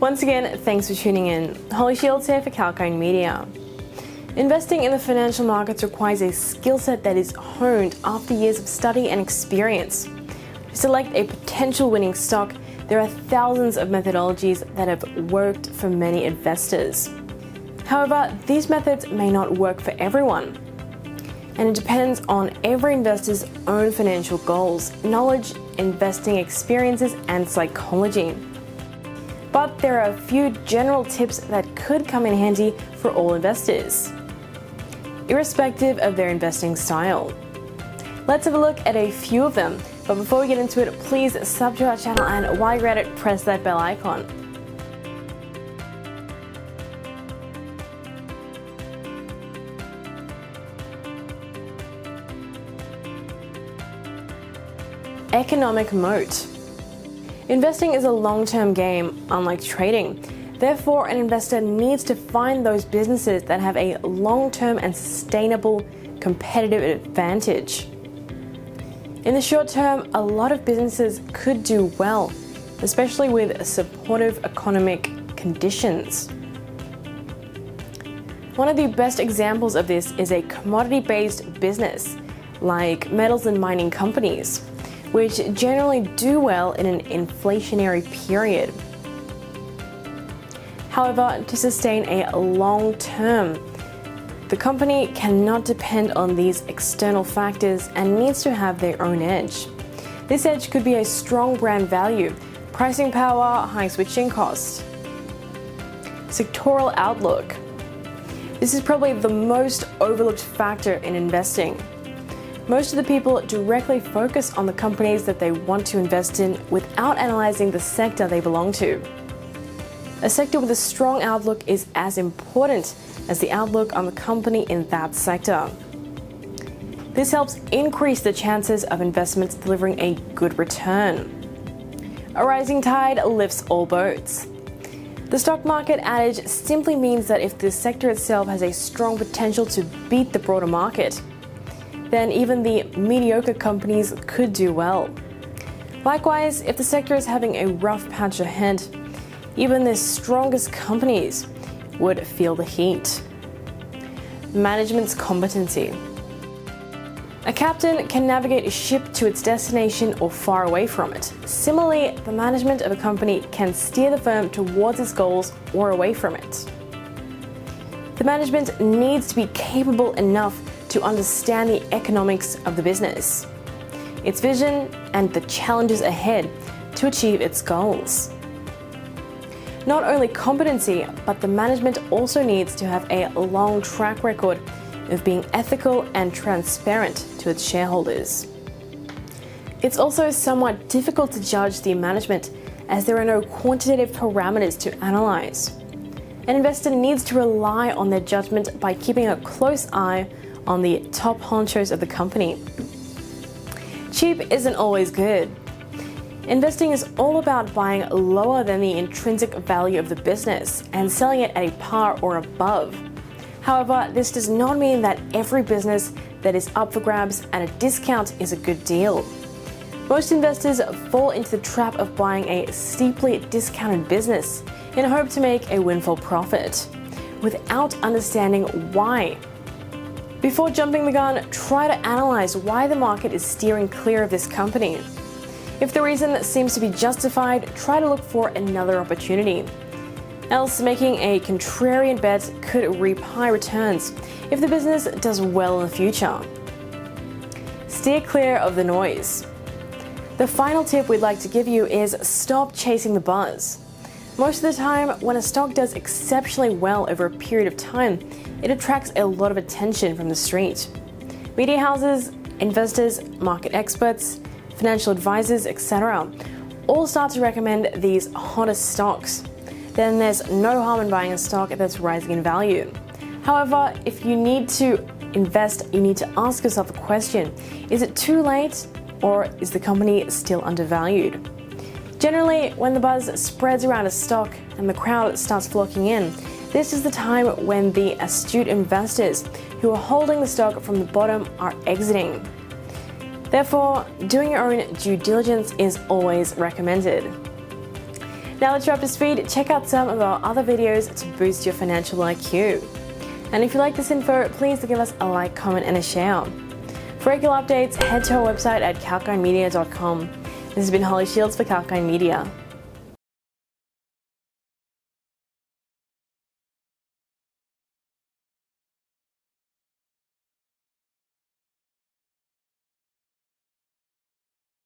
Once again, thanks for tuning in. Holly Shields here for kalkinemedia. Investing in the financial markets requires a skill set that is honed after years of study and experience. To select a potential winning stock, there are thousands of methodologies that have worked for many investors. However, these methods may not work for everyone, and it depends on every investor's own financial goals, knowledge, investing experiences, and psychology. But there are a few general tips that could come in handy for all investors, irrespective of their investing style. Let's have a look at a few of them, but before we get into it, please sub to our channel, and while you're at it, press that bell icon. Economic moat. Investing is a long-term game, unlike trading. Therefore, an investor needs to find those businesses that have a long-term and sustainable competitive advantage. In the short term, a lot of businesses could do well, especially with supportive economic conditions. One of the best examples of this is a commodity-based business, like metals and mining companies, which generally do well in an inflationary period. However, to sustain a long term, the company cannot depend on these external factors and needs to have their own edge. This edge could be a strong brand value, pricing power, high switching cost, sectoral outlook. This is probably the most overlooked factor in investing. Most of the people directly focus on the companies that they want to invest in without analyzing the sector they belong to. A sector with a strong outlook is as important as the outlook on the company in that sector. This helps increase the chances of investments delivering a good return. A rising tide lifts all boats. The stock market adage simply means that if the sector itself has a strong potential to beat the broader market, then even the mediocre companies could do well. Likewise, if the sector is having a rough patch ahead, even the strongest companies would feel the heat. Management's competency. A captain can navigate a ship to its destination or far away from it. Similarly, the management of a company can steer the firm towards its goals or away from it. The management needs to be capable enough to understand the economics of the business, its vision, and the challenges ahead to achieve its goals. Not only competency, but the management also needs to have a long track record of being ethical and transparent to its shareholders. It's also somewhat difficult to judge the management as there are no quantitative parameters to analyze. An investor needs to rely on their judgment by keeping a close eye on the top honchos of the company. Cheap isn't always good. Investing is all about buying lower than the intrinsic value of the business and selling it at a par or above. However, this does not mean that every business that is up for grabs at a discount is a good deal. Most investors fall into the trap of buying a steeply discounted business in hope to make a windfall profit, without understanding why. Before jumping the gun, try to analyze why the market is steering clear of this company. If the reason seems to be justified, try to look for another opportunity. Else, making a contrarian bet could reap high returns if the business does well in the future. Steer clear of the noise. The final tip we'd like to give you is stop chasing the buzz. Most of the time, when a stock does exceptionally well over a period of time, it attracts a lot of attention from the street. Media houses, investors, market experts, financial advisors, etc. all start to recommend these hottest stocks. Then there's no harm in buying a stock that's rising in value. However, if you need to invest, you need to ask yourself a question. Is it too late, or is the company still undervalued? Generally, when the buzz spreads around a stock and the crowd starts flocking in, this is the time when the astute investors who are holding the stock from the bottom are exiting. Therefore, doing your own due diligence is always recommended. Now that you're up to speed, check out some of our other videos to boost your financial IQ. And if you like this info, please give us a like, comment and a share. For regular updates, head to our website at kalkinemedia.com. This has been Holly Shields for Kalkinemedia.